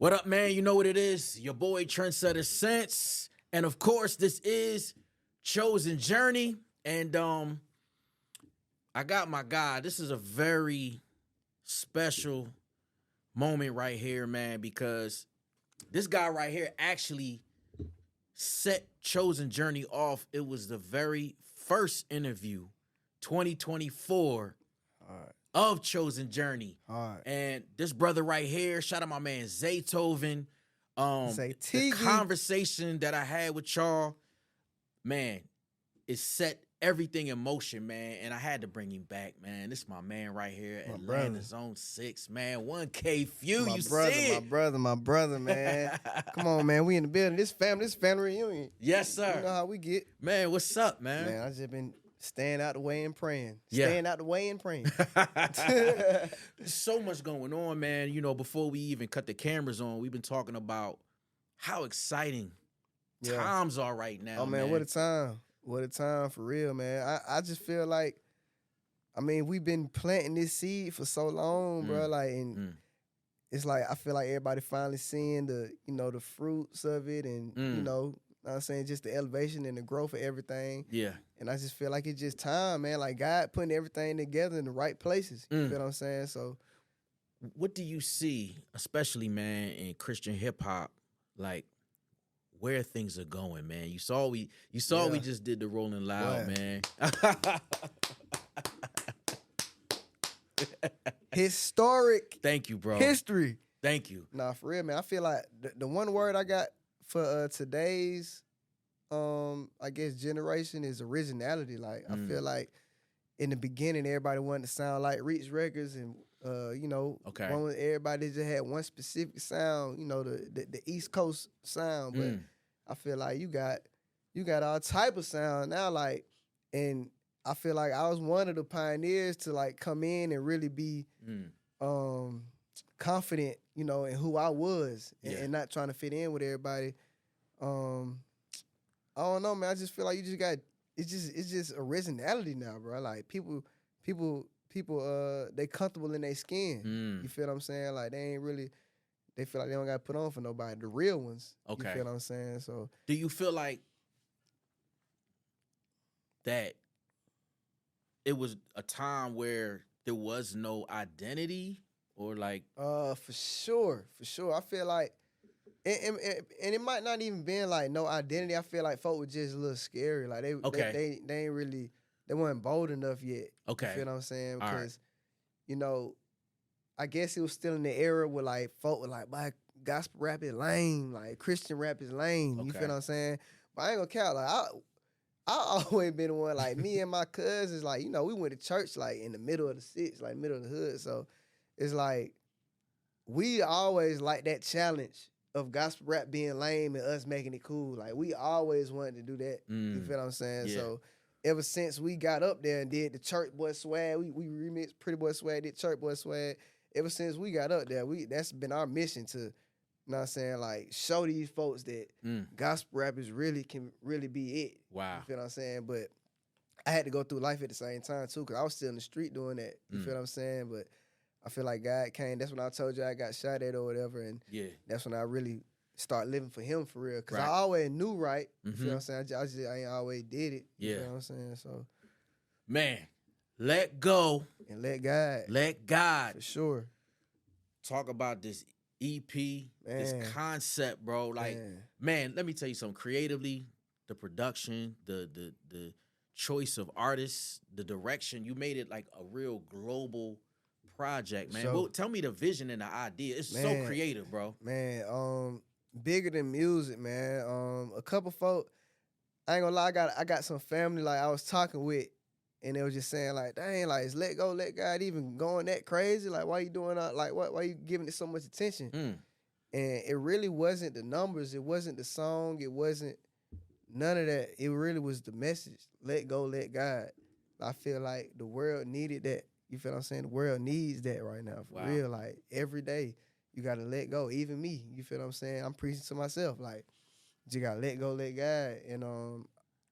What up, man? You know what it is. Your boy TrendsetterSense. And of course, this is Chosen Journey. And I got my guy. This is a very special moment right here, man, because this guy right here actually set Chosen Journey off. It was the very first interview, 2024. All right. Of Chosen Journey. All right. And this brother right here, shout out my man Zaytoven. The Zaytigi. conversation that I had with y'all, man, it set everything in motion, man. And I had to bring him back, man. This is my man right here, My Atlanta brother. Zone 6, man. 1K Phew, My you brother, see it. my brother, man. Come on, man. We in the building. This family reunion. Yes, sir. You know how we get. Man, what's up, man? Man, I just been staying out the way and praying. Yeah. Staying out the way and praying. There's so much going on, man. You know, before we even cut the cameras on, we've been talking about how exciting times are right now. Oh, man, what a time. What a time for real, man. I just feel like, I mean, we've been planting this seed for so long, bro. Like, and it's like, I feel like everybody finally seeing the, the fruits of it and, you know what I'm saying, just the elevation and the growth of everything. Yeah. And I just feel like it's just time, man. Like God putting everything together in the right places. You feel what I'm saying? So what do you see, especially, man, in Christian hip hop, like where things are going, man? You saw we just did the Rolling Loud, man. Historic. Thank you, bro. History. Thank you. Nah, for real, man. I feel like the one word I got for today's I guess generation is originality. Like I feel like in the beginning everybody wanted to sound like Reach Records and everybody just had one specific sound, the East Coast sound. But I feel like you got all type of sound now, like, and I feel like I was one of the pioneers to like come in and really be confident, in who I was and not trying to fit in with everybody. I don't know, man. I just feel like you just got it's just originality now, bro. Like people they comfortable in their skin. You feel what I'm saying? Like they feel like they don't got to put on for nobody. The real ones. Okay. You feel what I'm saying? So do you feel like that it was a time where there was no identity or like for sure. I feel like and it might not even been like no identity. I feel like folk were just a little scary. Like they ain't really, they weren't bold enough yet. Okay. You feel what I'm saying? All Because, I guess it was still in the era where like folk were like, "My gospel rap is lame, like Christian rap is lame." You feel what I'm saying? But I ain't gonna count. Like I always been the one, like me and my cousins, like, we went to church like in the middle of the six, like middle of the hood. So it's like we always like that challenge of gospel rap being lame and us making it cool. Like we always wanted to do that. You feel what I'm saying? Yeah. So ever since we got up there and did the church boy swag, we remixed Pretty Boy Swag, did church boy swag. Ever since we got up there, that's been our mission to, you know what I'm saying, like show these folks that gospel rappers can really be it. Wow. You feel what I'm saying? But I had to go through life at the same time too, because I was still in the street doing that. You feel what I'm saying? But I feel like God came. That's when I told you I got shot at or whatever, and that's when I really start living for Him for real. Because I always knew right. You feel what I'm saying? I ain't always did it. You feel what I'm saying? So, man, let go and let God. Let God For sure. talk about this EP, this concept, bro. Like, man, let me tell you something. Creatively, the production, the choice of artists, the direction, you made it like a real global project, man. Well, tell me the vision and the idea. It's so creative, bro. Man, bigger than music, man. A couple folk, I ain't gonna lie, I got some family like I was talking with, and they was just saying like, dang, like is let go, let God even going that crazy? Like why you doing that? Like why you giving it so much attention? And it really wasn't the numbers, it wasn't the song, it wasn't none of that. It really was the message. Let go, let God. I feel like the world needed that. You feel what I'm saying? The world needs that right now, for real. Like, every day, you got to let go. Even me, you feel what I'm saying? I'm preaching to myself. Like, you got to let go, let God. And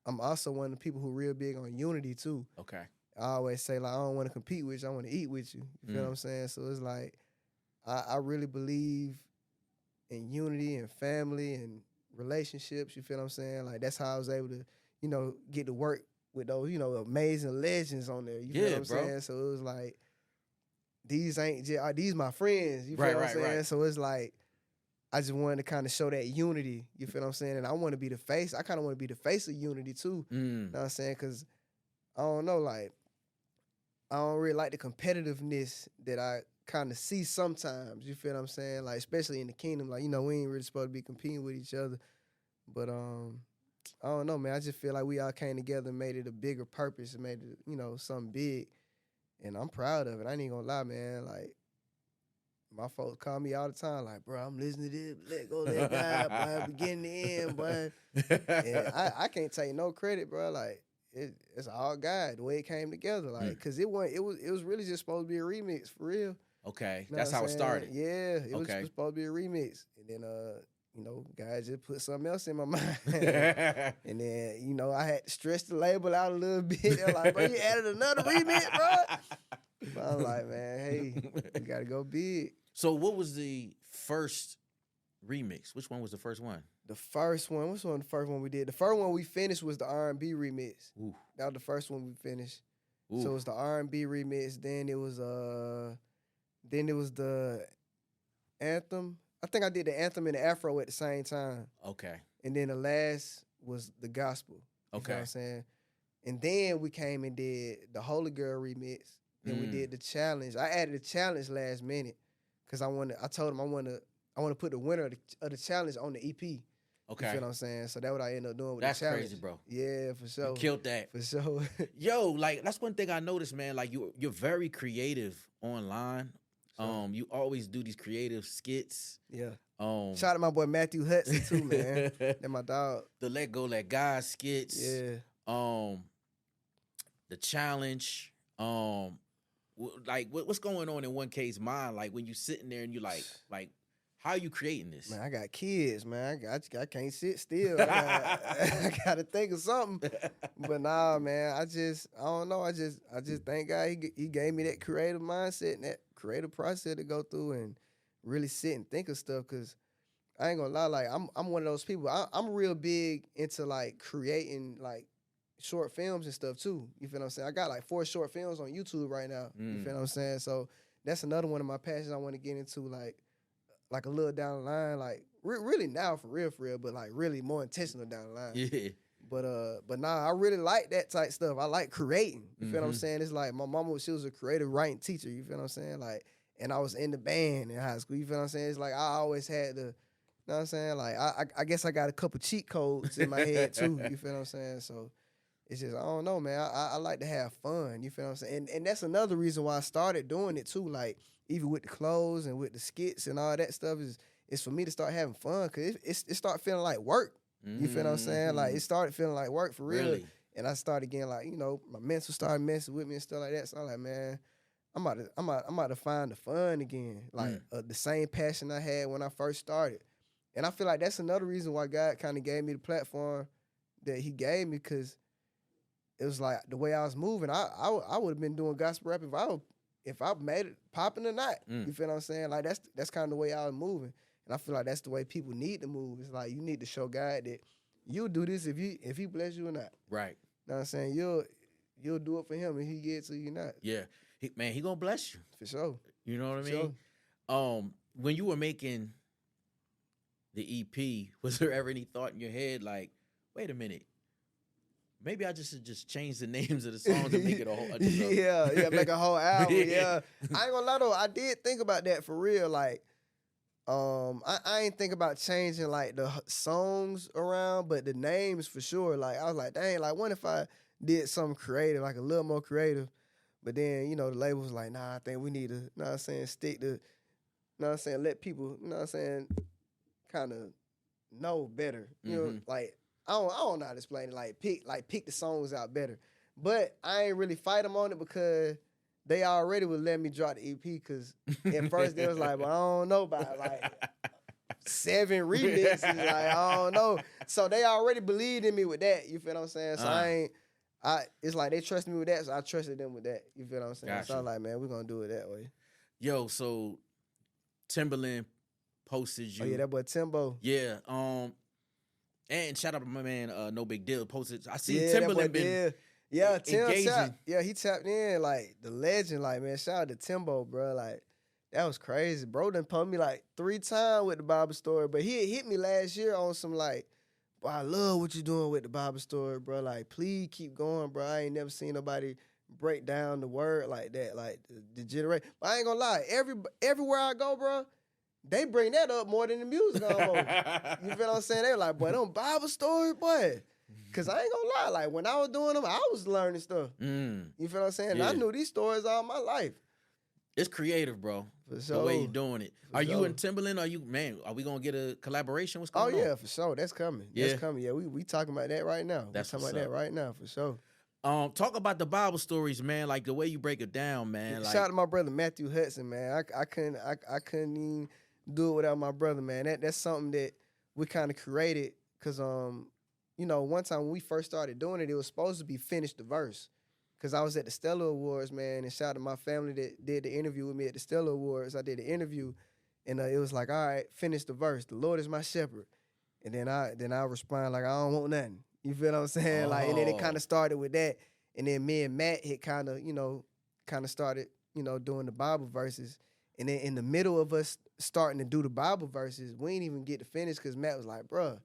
I'm also one of the people who real big on unity, too. Okay. I always say, like, I don't want to compete with you. I want to eat with you. You feel what I'm saying? So it's like, I really believe and unity and family and relationships. You feel what I'm saying? Like that's how I was able to, get to work with those, amazing legends on there. You feel what I'm saying? So it was like these ain't just these my friends. You feel what I'm saying? Right. So it's like I just wanted to kind of show that unity. You feel what I'm saying? And I want to be the face. I kind of want to be the face of unity too. You know what I'm saying? Because I don't know, like I don't really like the competitiveness that I kind of see sometimes. You feel what I'm saying? Like especially in the kingdom, like we ain't really supposed to be competing with each other. But I don't know, man. I just feel like we all came together and made it a bigger purpose and made it, something big. And I'm proud of it. I ain't gonna lie, man. Like, my folks call me all the time, like, bro, I'm listening to this, let go, let God, boy, beginning to end, boy. And I can't take no credit, bro. Like, it's all God, the way it came together. Like, cause it was really just supposed to be a remix, for real. Okay. That's how it started. Yeah, it was supposed to be a remix. And then God just put something else in my mind. And then, I had to stretch the label out a little bit. They're like, bro, you added another remix, bro. But I'm like, man, hey, you gotta go big. So what was the first remix? Which one was the first one? The first one, which one was the first one we did? The first one we finished was the R&B remix. Ooh. That was the first one we finished. Ooh. So it was the R&B remix. Then it was the anthem. I think I did the anthem and the afro at the same time. Okay. And then the last was the gospel. You know what I'm saying? And then we came and did the Holy Girl remix. Then we did the challenge. I added the challenge last minute because I told him I want to put the winner of the challenge on the EP. Okay. You feel what I'm saying? So that's what I ended up doing with the challenge. That's crazy, bro. Yeah, for sure. You killed that. For sure. Yo, like that's one thing I noticed, man. Like you're very creative online. Sure. You always do these creative skits. Yeah. Shout out to my boy Matthew Hudson too, man. That's my dog. The Let Go, Let God skits. Yeah. The challenge. Like what's going on in 1K's mind? Like when you sitting there and you like how are you creating this? Man, I got kids, man. I can't sit still. I gotta think of something. But nah, man. I don't know. I just thank God he gave me that creative mindset and that creative process to go through and really sit and think of stuff. Cause I ain't gonna lie, like I'm one of those people. I'm real big into like creating like short films and stuff too. You feel what I'm saying? I got like 4 short films on YouTube right now. You feel what I'm saying? So that's another one of my passions I want to get into, like a little down the line, like really now for real, but like really more intentional down the line. Yeah. But nah, I really like that type stuff. I like creating. You feel what I'm saying? It's like my mama, she was a creative writing teacher. You feel what I'm saying? Like, and I was in the band in high school. You feel what I'm saying? It's like I always had the, you know what I'm saying? Like I guess I got a couple cheat codes in my head too. You feel what I'm saying? So it's just I don't know, man. I like to have fun. You feel what I'm saying? And that's another reason why I started doing it too. Like even with the clothes and with the skits and all that stuff is for me to start having fun because it start feeling like work. You feel what I'm saying? Like it started feeling like work for real. Really? And I started getting like, my mental started messing with me and stuff like that. So I'm like, man, I'm about to find the fun again. Like the same passion I had when I first started. And I feel like that's another reason why God kind of gave me the platform that he gave me because it was like the way I was moving. I would have been doing gospel rap if I made it popping or not. You feel what I'm saying? Like that's kind of the way I was moving. And I feel like that's the way people need to move. It's like you need to show God that you'll do this if he bless you or not. Right. You know what I'm saying? You'll do it for him and he gets to you not. Yeah. He gonna bless you. For sure. You know what I mean? Sure. When you were making the EP, was there ever any thought in your head like, wait a minute, maybe I should just change the names of the songs and make it a whole yeah, make a whole album. Yeah. I ain't gonna lie though, I did think about that for real. Like, I ain't think about changing like the songs around, but the names for sure. Like I was like, dang, like what if I did something creative, like a little more creative? But then, the label was like, nah, I think we need to, you know what I'm saying, stick to, you know what I'm saying, let people, you know what I'm saying, kind of know better. You know, like I don't know how to explain it. Like pick the songs out better. But I ain't really fight them on it because they already would let me drop the EP because at first they was like, well, I don't know about like 7 remixes. Like, I don't know. So they already believed in me with that. You feel what I'm saying? So it's like they trusted me with that, so I trusted them with that. You feel what I'm saying? Gotcha. So I'm like, man, we're going to do it that way. Yo, so Timberland posted you. Oh yeah, that boy Timbo. Yeah. And shout out to my man, No Big Deal posted. I see Yeah, Timberland been Tim engaging. he tapped in like the legend. Like, man, shout out to Timbo, bro. Like, that was crazy. Bro done pumped me like 3 times with the Bible story, but he had hit me last year on some like, boy, I love what you doing with the Bible story, bro. Like, please keep going, bro. I ain't never seen nobody break down the word like that, like the generation. But I ain't gonna lie, everywhere I go, bro, they bring that up more than the music almost. You feel what I'm saying? They like, boy, them Bible stories, boy. Cause I ain't gonna lie, like when I was doing them, I was learning stuff. You feel what I'm saying? And I knew these stories all my life. It's creative, bro. For sure. The way you're doing it. For Are you sure. and Timberland? Are we gonna get a collaboration? What's going on? Oh yeah, for sure. That's coming. Yeah. That's coming. Yeah, we talking about that right now. That's we talking what's about up. that right now, for sure. Talk about the Bible stories, man. Like the way you break it down, man. Like, Shout out to my brother Matthew Hudson, man. I couldn't even do it without my brother, man. That's something that we kind of created because you know, one time when we first started doing it was supposed to be finish the verse. Cause I was at the Stellar Awards, man, and shout out to my family that did the interview with me at the Stellar Awards. I did the interview, and it was like, all right, finish the verse. The Lord is my shepherd, and then I respond like, I don't want nothing. You feel what I'm saying? Like, and then it kind of started with that, and then me and Matt had kind of started, doing the Bible verses, and then in the middle of us starting to do the Bible verses, we didn't even get to finish because Matt was like, bruh,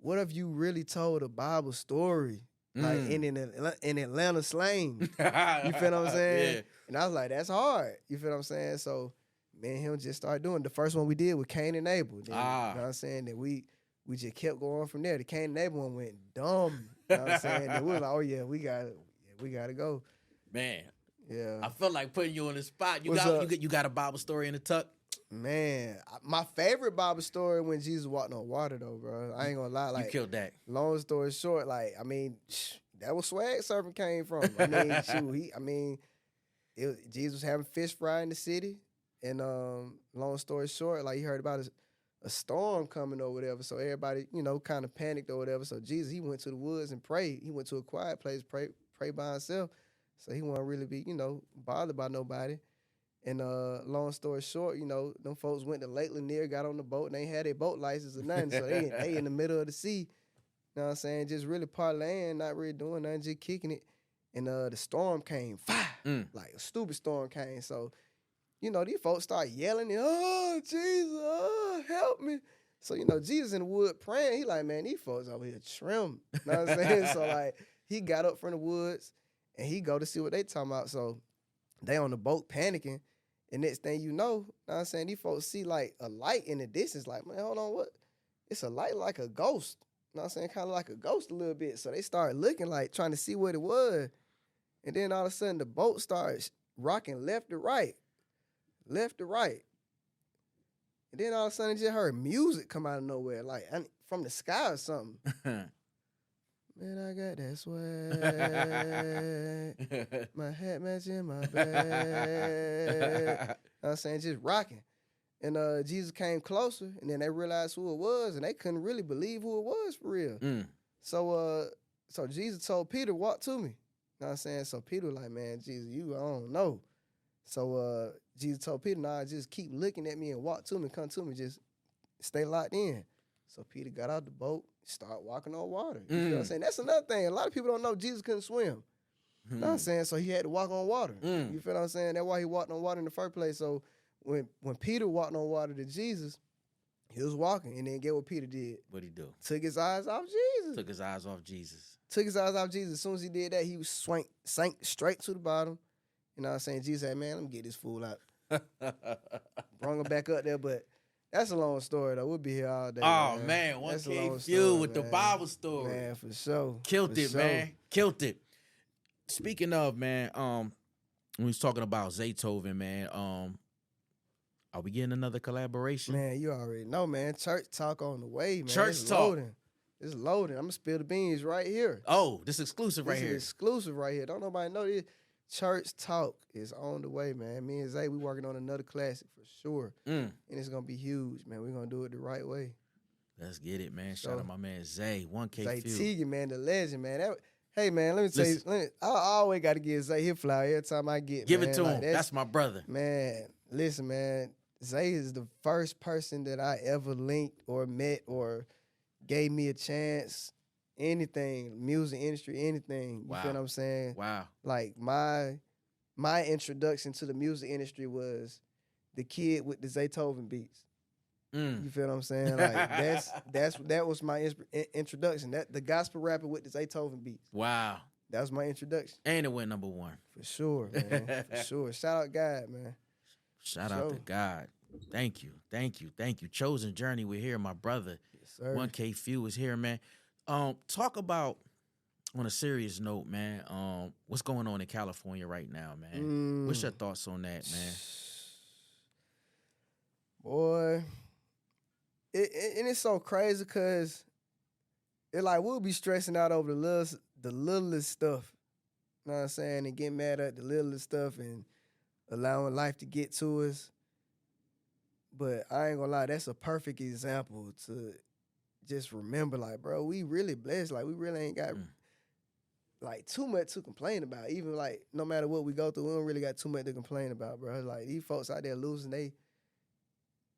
what if you really told a Bible story? Like in Atlanta slang. You feel what I'm saying? Yeah. And I was like, that's hard. You feel what I'm saying? So me and him just started doing. The first one we did with Cain and Abel. Then, You know what I'm saying? Then we just kept going from there. The Cain and Abel one went dumb. You know what I'm saying? Then we were like, oh yeah, we gotta go. Man. Yeah. I felt like putting you on the spot. You What's up? you got a Bible story in the tuck? Man, my favorite Bible story when Jesus walked on water, though, bro. I ain't gonna lie. Like, You killed that. long story short, like, I mean, that was swag surfing came from. I mean, shoot, Jesus was having fish fry in the city, and long story short, like, he heard about a storm coming or whatever, so everybody, kind of panicked or whatever. So Jesus, he went to the woods and prayed. He went to a quiet place, pray by himself, so he won't really be, bothered by nobody. And long story short, them folks went to Lake Lanier, got on the boat, and they ain't had their boat license or nothing. So they in the middle of the sea, you know what I'm saying, just really parlaying, not really doing nothing, just kicking it. And the storm came, like a stupid storm came. So, these folks start yelling, oh, Jesus, oh, help me. So, Jesus in the wood praying, he like, man, these folks over here trim. You know what I'm saying? So, like, he got up from the woods, and he go to see what they talking about. So, they on the boat panicking. And next thing you know what I'm saying, these folks see like a light in the distance, like, man, hold on, what? It's a light like a ghost. You know what I'm saying? Kind of like a ghost a little bit. So they start looking, like, trying to see what it was. And then all of a sudden the boat starts rocking left to right. Left to right. And then all of a sudden I just heard music come out of nowhere, like from the sky or something. Man, I got that swag. My hat matching my bag. I'm saying, just rocking. And Jesus came closer, and then they realized who it was, and they couldn't really believe who it was for real. So Jesus told Peter, walk to me. You know what I'm saying? So Peter was like, man, Jesus, I don't know. So Jesus told Peter, nah, just keep looking at me and walk to me, come to me, just stay locked in. So Peter got out the boat, start walking on water. You know what I'm saying? That's another thing. A lot of people don't know Jesus couldn't swim. You know what I'm saying? So he had to walk on water. You feel what I'm saying? That's why he walked on water in the first place. So when Peter walked on water to Jesus, he was walking. And then get what Peter did. What'd he do? Took his eyes off Jesus. Took his eyes off Jesus. Took his eyes off Jesus. As soon as he did that, he sank straight to the bottom. You know what I'm saying? Jesus said, man, let me get this fool out. Brought him back up there, but that's a long story, though. We'll be here all day. Oh, man. 1K Phew with the Bible story. Man, for sure. Killed it, man. Killed it. Speaking of, man, when we was talking about Zaytoven, man, are we getting another collaboration? Man, you already know, man. Church talk on the way, man. Church talk. Loading. It's loading. I'm going to spill the beans right here. Oh, this exclusive right here. This is exclusive right here. Don't nobody know this. Church talk is on the way, man. Me and Zay, we working on another classic for sure. And it's going to be huge, man. We're going to do it the right way. Let's get it, man. Shout out my man Zay, 1K Zay Phew. Teagan, man, the legend, man. Hey, man, let me tell you, I always got to give Zay his flower every time I get, Give man. it to him. That's my brother. Man, listen, man. Zay is the first person that I ever linked or met or gave me a chance. Anything, music industry, anything. You feel what I'm saying? Wow. Like my introduction to the music industry was the kid with the Zaytoven beats. You feel what I'm saying? Like that was my introduction. That the gospel rapper with the Zaytoven beats. Wow. That was my introduction. And it went #1. For sure, man. For sure. Shout out God, man. Shout out to God. Thank you. Chosen Journey, we're here, my brother. Yes, sir. 1K Phew is here, man. Talk about, on a serious note, man, what's going on in California right now, man? What's your thoughts on that, man? Boy, and it's so crazy because it like we'll be stressing out over the littlest stuff. You know what I'm saying? And get mad at the littlest stuff and allowing life to get to us. But I ain't gonna lie, that's a perfect example to just remember, like, bro, we really blessed. Like, we really ain't got like too much to complain about. Even like no matter what we go through, we don't really got too much to complain about, bro. Like these folks out there losing you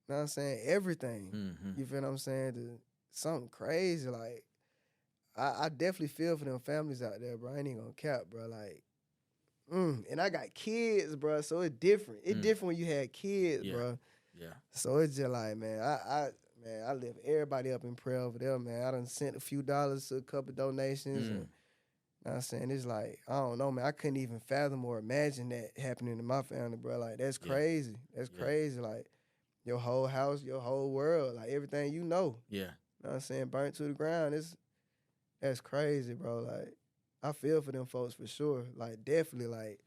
know what I'm saying, everything. You feel what I'm saying? Something crazy. Like I definitely feel for them families out there, bro. I ain't even gonna cap, bro. Like, and I got kids, bro. So it's different. It's different when you had kids, bro. Yeah. So it's just like, man, I lift everybody up in prayer over there, man. I done sent a few dollars to a couple donations. And, you know what I'm saying? It's like, I don't know, man. I couldn't even fathom or imagine that happening to my family, bro. Like, that's crazy. That's crazy. Like, your whole house, your whole world, like everything you know. Yeah. You know what I'm saying? Burnt to the ground. That's crazy, bro. Like, I feel for them folks for sure. Like, definitely, like,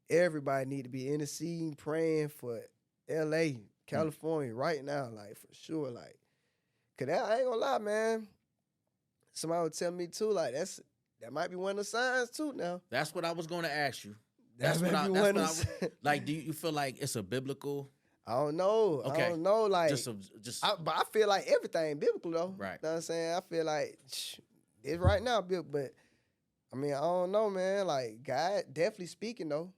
everybody need to be interceding, praying for L.A., California right now, like, for sure. Like, cause I ain't gonna lie, man. Somebody would tell me too, like, that might be one of the signs too now. That's what I was gonna ask you. Like, do you feel like it's a biblical? I don't know. Okay. I don't know. Like, but I feel like everything biblical though. Right. You know what I'm saying? I feel like it's right now, but I mean, I don't know, man. Like, God definitely speaking though.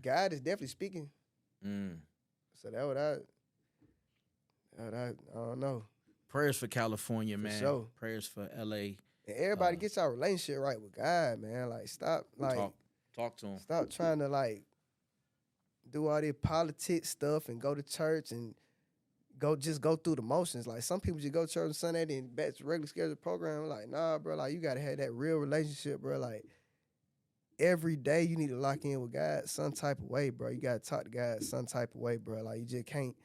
God is definitely speaking. So that what I don't know. Prayers for California, man. Sure. Prayers for LA. And everybody gets our relationship right with God, man. Like, stop, like, talk to him. Stop trying to like do all this politics stuff and go to church and go through the motions. Like, some people just go to church on Sunday and back to regular scheduled program. Like, nah, bro. Like, you gotta have that real relationship, bro. Like, every day you need to lock in with God some type of way, bro. You gotta talk to God some type of way, bro. Like, you just can't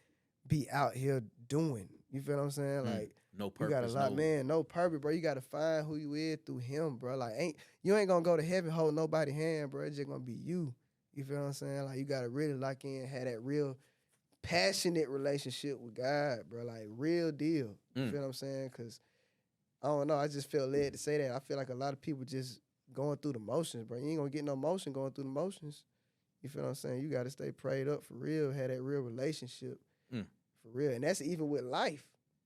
be out here doing. You feel what I'm saying? Like, no purpose. You gotta no purpose, bro. You gotta find who you is through Him, bro. Like, you ain't gonna go to heaven hold nobody's hand, bro. It's just gonna be you. You feel what I'm saying? Like, you gotta really lock in, have that real passionate relationship with God, bro. Like, real deal. You feel what I'm saying? Cause I don't know. I just feel led to say that. I feel like a lot of people just going through the motions, bro. You ain't gonna get no motion going through the motions. You feel what I'm saying? You gotta stay prayed up for real, have that real relationship for real. And that's even with life.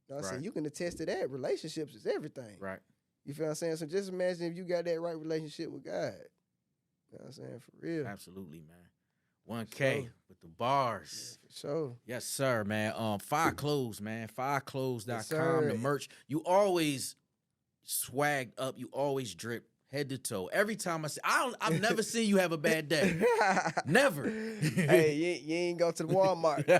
You know what I'm saying? You can attest to that. Relationships is everything. Right. You feel what I'm saying? So just imagine if you got that right relationship with God. You know what I'm saying? For real. Absolutely, man. 1K with the bars. Yeah, for sure. Yes, sir, man. Fire Clothes, man. Fireclothes.com, yes, the merch. You always swagged up. You always drip head to toe. Every time I say, I've never seen you have a bad day. Never. Hey, you ain't go to the Walmart. You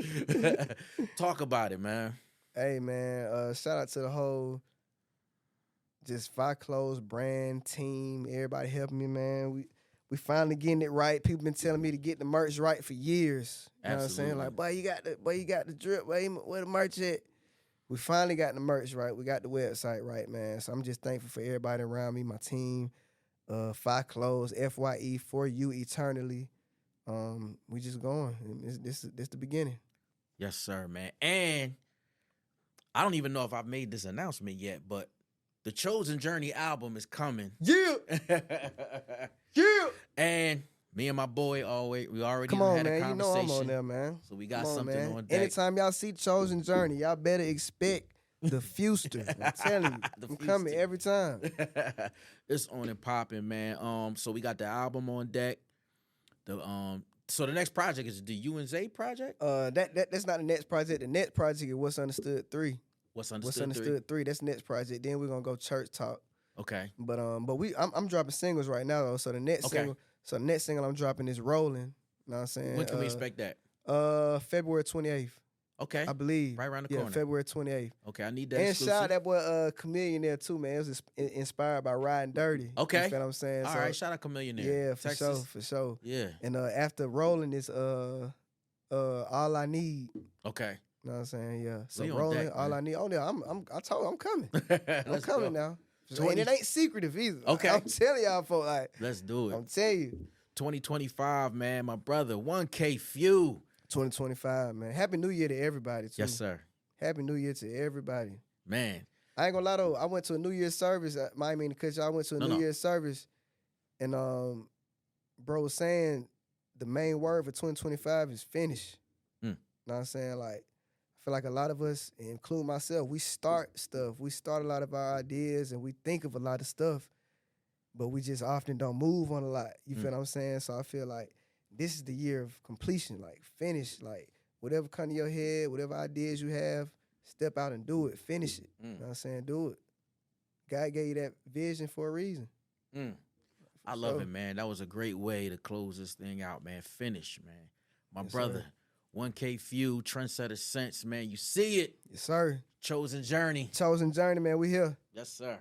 hear me? Talk about it, man. Hey, man. Shout out to the whole just Fire Clothes brand team. Everybody helping me, man. We finally getting it right. People been telling me to get the merch right for years. You know what I'm saying? Like, boy, you got the drip. Where the merch at? We finally got the merch right. We got the website right, man. So I'm just thankful for everybody around me, my team. Fire Clothes, FYE for you eternally. We just going. This the beginning. Yes, sir, man. And I don't even know if I've made this announcement yet, but the Chosen Journey album is coming. Yeah. Yeah. And me and my boy we already Come on, had man. a conversation. You know I'm on there, man. So we got something on deck. Anytime y'all see Chosen Journey, y'all better expect the Fewster. I'm telling you. I'm coming every time. It's on and popping, man. So we got the album on deck. The So the next project is the U and Zay project. That's not the next project. The next project is What's Understood 3. What's What's understood? Understood 3. That's the next project. Then we're gonna go Church Talk. Okay. But I'm dropping singles right now though. So the next Okay. single I'm dropping is Rolling. You know what I'm saying? When can we expect that? February 28th. Okay. I believe. Right around the corner. February 28th. Okay, I need that. And exclusive. shout out that boy Chameleon there too, man. It was inspired by Riding Dirty. Okay. You feel what I'm saying? All right, shout out Chameleon there. Yeah, Texas. for sure. Yeah. And after Rolling is All I Need. Okay. You know what I'm saying? Yeah. So We on Rolling, deck, All man. I Need. Oh yeah, I told you I'm coming. I'm Let's coming go. now. 20 And it ain't secretive either. Okay. I'm telling y'all folks, like, Let's do it. I'm telling you. 2025, man. My brother, 1K Phew. 2025, man. Happy New Year to everybody, too. Yes, sir. Happy New Year to everybody. Man. I ain't gonna lie though, I went to a New Year's service. I mean, because I went to a New Year's service, and bro was saying the main word for 2025 is finish. Know what I'm saying? Like, I feel like a lot of us, including myself, we start stuff. We start a lot of our ideas, and we think of a lot of stuff, but we just often don't move on a lot. You feel what I'm saying? So I feel like this is the year of completion, like finish, like whatever come to your head, whatever ideas you have, step out and do it. Finish it. You know what I'm saying? Do it. God gave you that vision for a reason. I love it, man. That was a great way to close this thing out, man. Finish, man. My Yes, brother, sir. 1K Phew, TrendsetterSense, man. You see it. Yes, sir. Chosen Journey. Chosen Journey, man. We here. Yes, sir.